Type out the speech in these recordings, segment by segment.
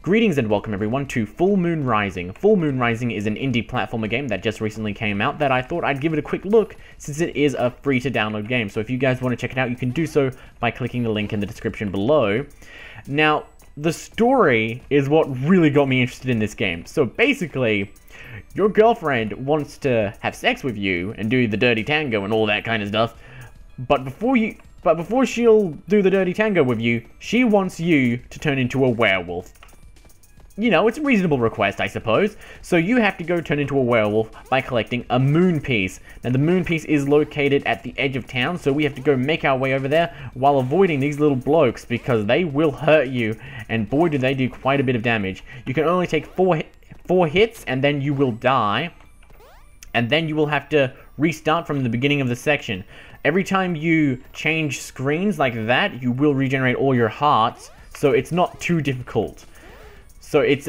Greetings and welcome everyone to Full Moon Rising. Full Moon Rising is an indie platformer game that just recently came out that I thought I'd give it a quick look since it is a free to download game. So if you guys want to check it out, you can do so by clicking the link in the description below. Now, the story is what really got me interested in this game. So basically, your girlfriend wants to have sex with you and do the dirty tango and all that kind of stuff, but before she'll do the dirty tango with you, she wants you to turn into a werewolf. You know, it's a reasonable request, I suppose. So you have to go turn into a werewolf by collecting a moon piece. Now, the moon piece is located at the edge of town, so we have to go make our way over there while avoiding these little blokes because they will hurt you, and boy, do they do quite a bit of damage. You can only take four hits, and then you will die, and then you will have to restart from the beginning of the section. Every time you change screens like that, you will regenerate all your hearts, so it's not too difficult. So it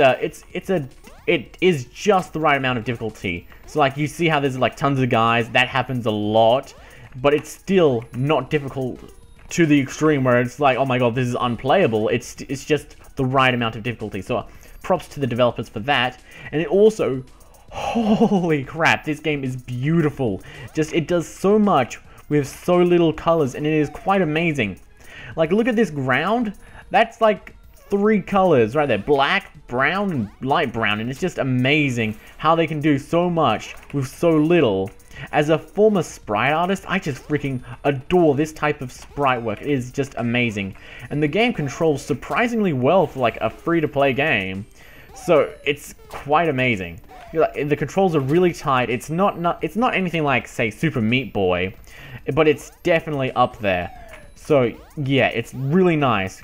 is just the right amount of difficulty. So like you see how there's like tons of guys, that happens a lot, but it's still not difficult to the extreme where it's like, oh my god, this is unplayable. It's just the right amount of difficulty. So props to the developers for that. And it also, holy crap, this game is beautiful. Just it does so much with so little colors, and it is quite amazing. Like look at this ground. That's like 3 colors right there, black, brown, and light brown, and it's just amazing how they can do so much with so little. As a former sprite artist, I just freaking adore this type of sprite work. It is just amazing, and the game controls surprisingly well for like a free-to-play game, so it's quite amazing. The controls are really tight. It's not anything like, say, Super Meat Boy, but it's definitely up there. So yeah, it's really nice.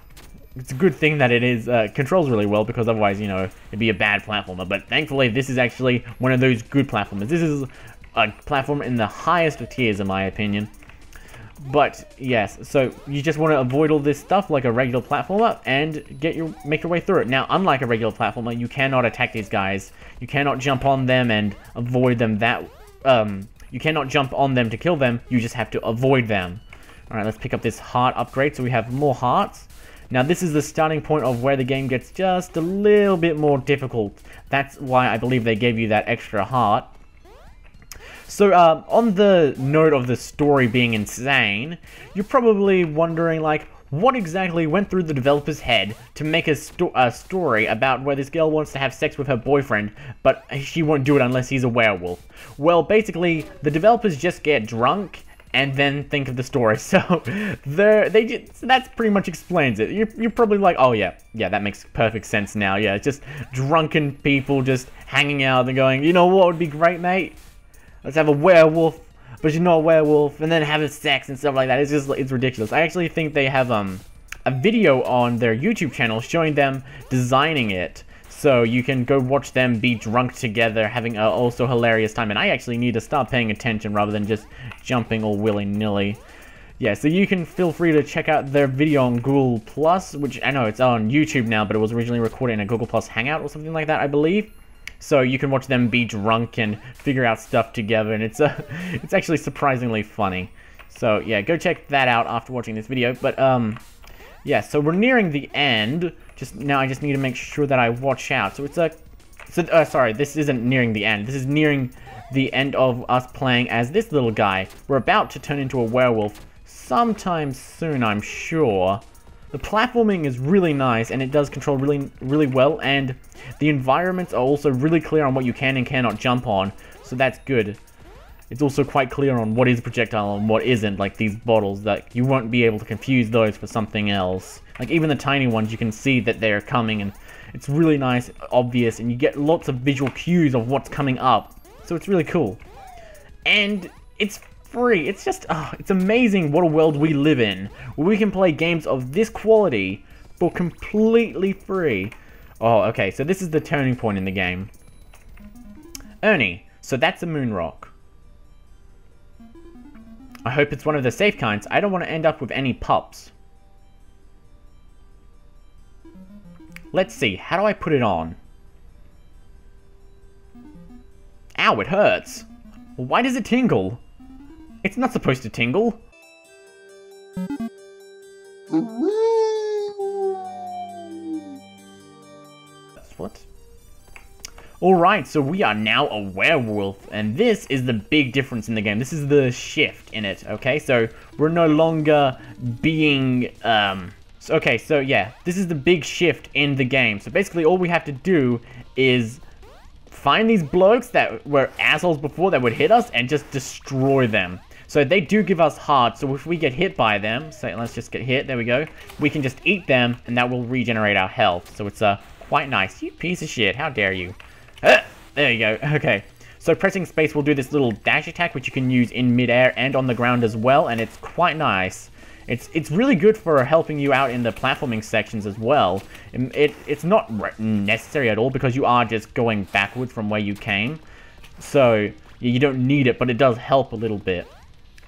It's a good thing that it is controls really well, because otherwise, you know, it'd be a bad platformer. But thankfully, this is actually one of those good platformers. This is a platformer in the highest of tiers, in my opinion. But yes, so you just want to avoid all this stuff like a regular platformer and make your way through it. Now, unlike a regular platformer, you cannot attack these guys. You cannot jump on them and avoid them. You cannot jump on them to kill them. You just have to avoid them. All right, let's pick up this heart upgrade so we have more hearts. Now, this is the starting point of where the game gets just a little bit more difficult. That's why I believe they gave you that extra heart. So, on the note of the story being insane, you're probably wondering, like, what exactly went through the developer's head to make a story about where this girl wants to have sex with her boyfriend, but she won't do it unless he's a werewolf? Well, basically, the developers just get drunk and then think of the story. So that's pretty much explains it. You're probably like, oh yeah, that makes perfect sense now. Yeah, it's just drunken people just hanging out and going, you know what would be great, mate? Let's have a werewolf, but you're not a werewolf, and then have sex and stuff like that. It's ridiculous. I actually think they have a video on their YouTube channel showing them designing it. So you can go watch them be drunk together, having a also hilarious time. And I actually need to start paying attention rather than just jumping all willy-nilly. Yeah, so you can feel free to check out their video on Google+, which I know it's on YouTube now, but it was originally recorded in a Google+ Hangout or something like that, I believe. So you can watch them be drunk and figure out stuff together, and it's actually surprisingly funny. So yeah, go check that out after watching this video. But yeah, so we're nearing the end. Now I just need to make sure that I watch out. So sorry, this isn't nearing the end. This is nearing the end of us playing as this little guy. We're about to turn into a werewolf sometime soon, I'm sure. The platforming is really nice, and it does control really well, and the environments are also really clear on what you can and cannot jump on, so that's good. It's also quite clear on what is projectile and what isn't, like these bottles, that you won't be able to confuse those for something else. Like even the tiny ones, you can see that they're coming, and it's really nice, obvious, and you get lots of visual cues of what's coming up. So it's really cool. And it's free. It's just, it's amazing what a world we live in, where we can play games of this quality for completely free. Oh, okay, so this is the turning point in the game. Ernie, so that's a moon rock. I hope it's one of the safe kinds. I don't want to end up with any pups. Let's see, how do I put it on? Ow, it hurts. Why does it tingle? It's not supposed to tingle. What? Alright, so we are now a werewolf, and this is the big difference in the game. This is the shift in it, okay? So, we're no longer being, okay, so yeah, this is the big shift in the game. So basically all we have to do is find these blokes that were assholes before that would hit us and just destroy them. So they do give us hearts, so if we get hit by them, so let's just get hit, there we go, we can just eat them and that will regenerate our health. So it's quite nice. You piece of shit, how dare you. There you go, okay. So pressing space will do this little dash attack, which you can use in midair and on the ground as well, and it's quite nice. It's really good for helping you out in the platforming sections as well. It's not necessary at all because you are just going backwards from where you came. So you don't need it, but it does help a little bit.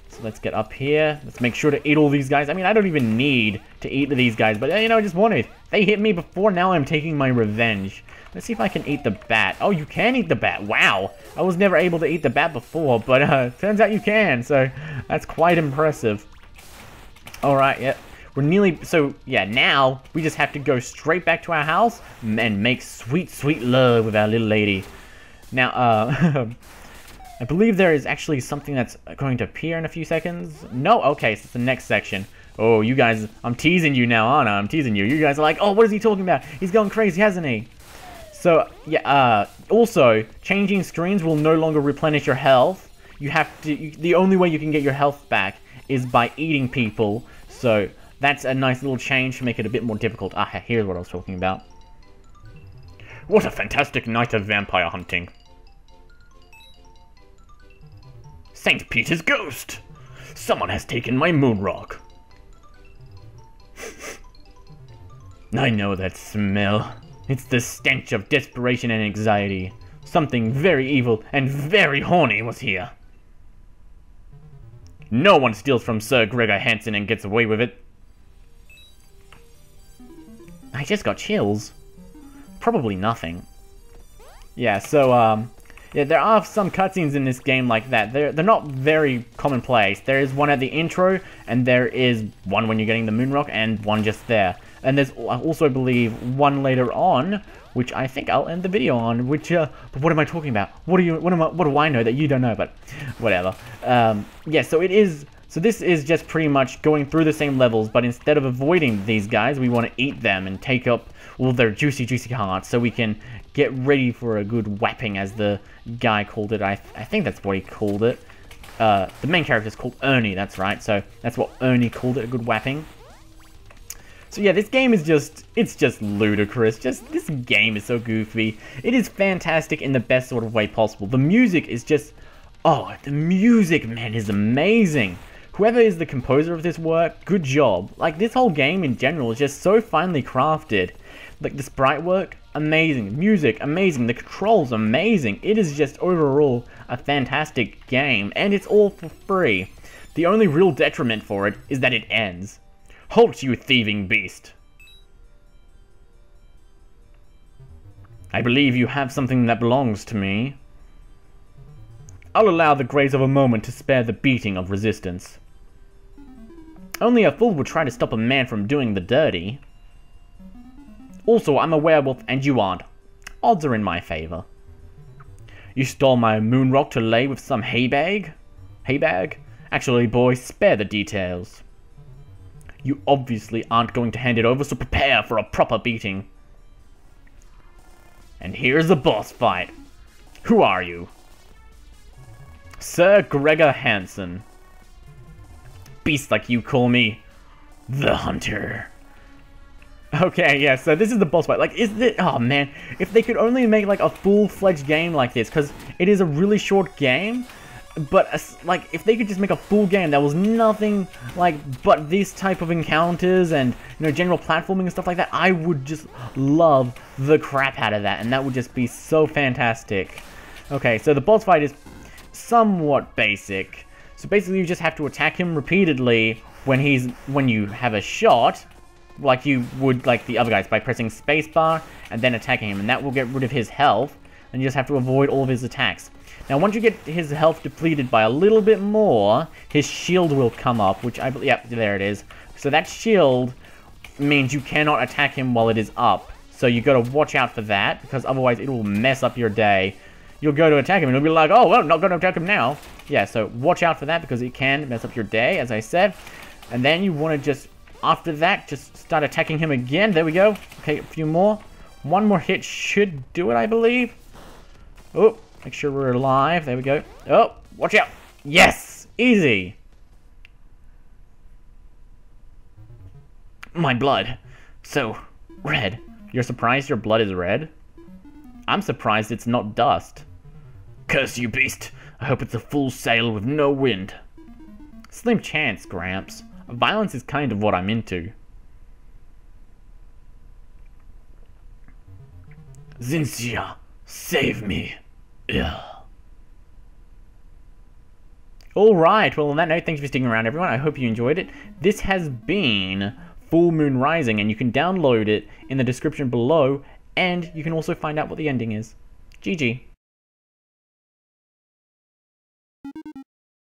So let's get up here. Let's make sure to eat all these guys. I mean, I don't even need to eat these guys, but you know, I just wanted. They hit me before, now I'm taking my revenge. Let's see if I can eat the bat. Oh, you can eat the bat. Wow. I was never able to eat the bat before, but turns out you can. So that's quite impressive. Alright, yeah. We're nearly... So, yeah, now we just have to go straight back to our house and make sweet, sweet love with our little lady. Now, I believe there is actually something that's going to appear in a few seconds. No? Okay, so it's the next section. Oh, you guys... I'm teasing you now, aren't I? I'm teasing you. You guys are like, oh, what is he talking about? He's going crazy, hasn't he? So, yeah, also, changing screens will no longer replenish your health. You have to... the only way you can get your health back is by eating people. So, that's a nice little change to make it a bit more difficult. Ah, here's what I was talking about. What a fantastic night of vampire hunting. St. Peter's ghost! Someone has taken my moon rock. I know that smell. It's the stench of desperation and anxiety. Something very evil and very horny was here. No one steals from Sir Gregor Hansen and gets away with it. I just got chills. Probably nothing. Yeah, so, yeah, there are some cutscenes in this game like that. They're not very commonplace. There is one at the intro, and there is one when you're getting the moon rock, and one just there. And there's also, I believe, one later on, which I think I'll end the video on, which, but what am I talking about? What do I know that you don't know, but whatever. Yeah, so this is just pretty much going through the same levels, but instead of avoiding these guys, we want to eat them and take up all their juicy, juicy hearts, so we can get ready for a good whapping, as the guy called it. I think that's what he called it. The main character is called Ernie, that's right, so that's what Ernie called it, a good whapping. So yeah, this game is it's just ludicrous. This game is so goofy. It is fantastic in the best sort of way possible. The music is just, oh, the music, man, is amazing. Whoever is the composer of this work, good job. Like, this whole game in general is just so finely crafted. Like, the sprite work, amazing. Music, amazing. The controls, amazing. It is just overall a fantastic game, and it's all for free. The only real detriment for it is that it ends. Halt, you thieving beast! I believe you have something that belongs to me. I'll allow the grace of a moment to spare the beating of resistance. Only a fool would try to stop a man from doing the dirty. Also, I'm a werewolf and you aren't. Odds are in my favor. You stole my moon rock to lay with some haybag? Haybag? Actually, boy, spare the details. You obviously aren't going to hand it over, so prepare for a proper beating. And here's the boss fight. Who are you? Sir Gregor Hansen. Beast like you call me. The Hunter. Okay, yeah, so this is the boss fight. Like, is it... Oh, man. If they could only make, like, a full-fledged game like this, because it is a really short game... But, like, if they could just make a full game that was nothing, like, but this type of encounters and, you know, general platforming and stuff like that, I would just love the crap out of that, and that would just be so fantastic. Okay, so the boss fight is somewhat basic. So basically you just have to attack him repeatedly when you have a shot, like you would, like, the other guys, by pressing spacebar and then attacking him, and that will get rid of his health, and you just have to avoid all of his attacks. Now, once you get his health depleted by a little bit more, his shield will come up, which yep, there it is. So that shield means you cannot attack him while it is up. So you got to watch out for that, because otherwise it will mess up your day. You'll go to attack him and it'll be like, oh, well, I'm not going to attack him now. Yeah, so watch out for that, because it can mess up your day, as I said. And then you want to just, after that, just start attacking him again. There we go. Okay, a few more. One more hit should do it, I believe. Oh, make sure we're alive. There we go. Oh, watch out. Yes, easy. My blood. So, red. You're surprised your blood is red? I'm surprised it's not dust. Curse you, beast. I hope it's a full sail with no wind. Slim chance, Gramps. Violence is kind of what I'm into. Zinzia, save me. Ugh. Alright, well on that note, thanks for sticking around everyone. I hope you enjoyed it. This has been Full Moon Rising, and you can download it in the description below, and you can also find out what the ending is. GG.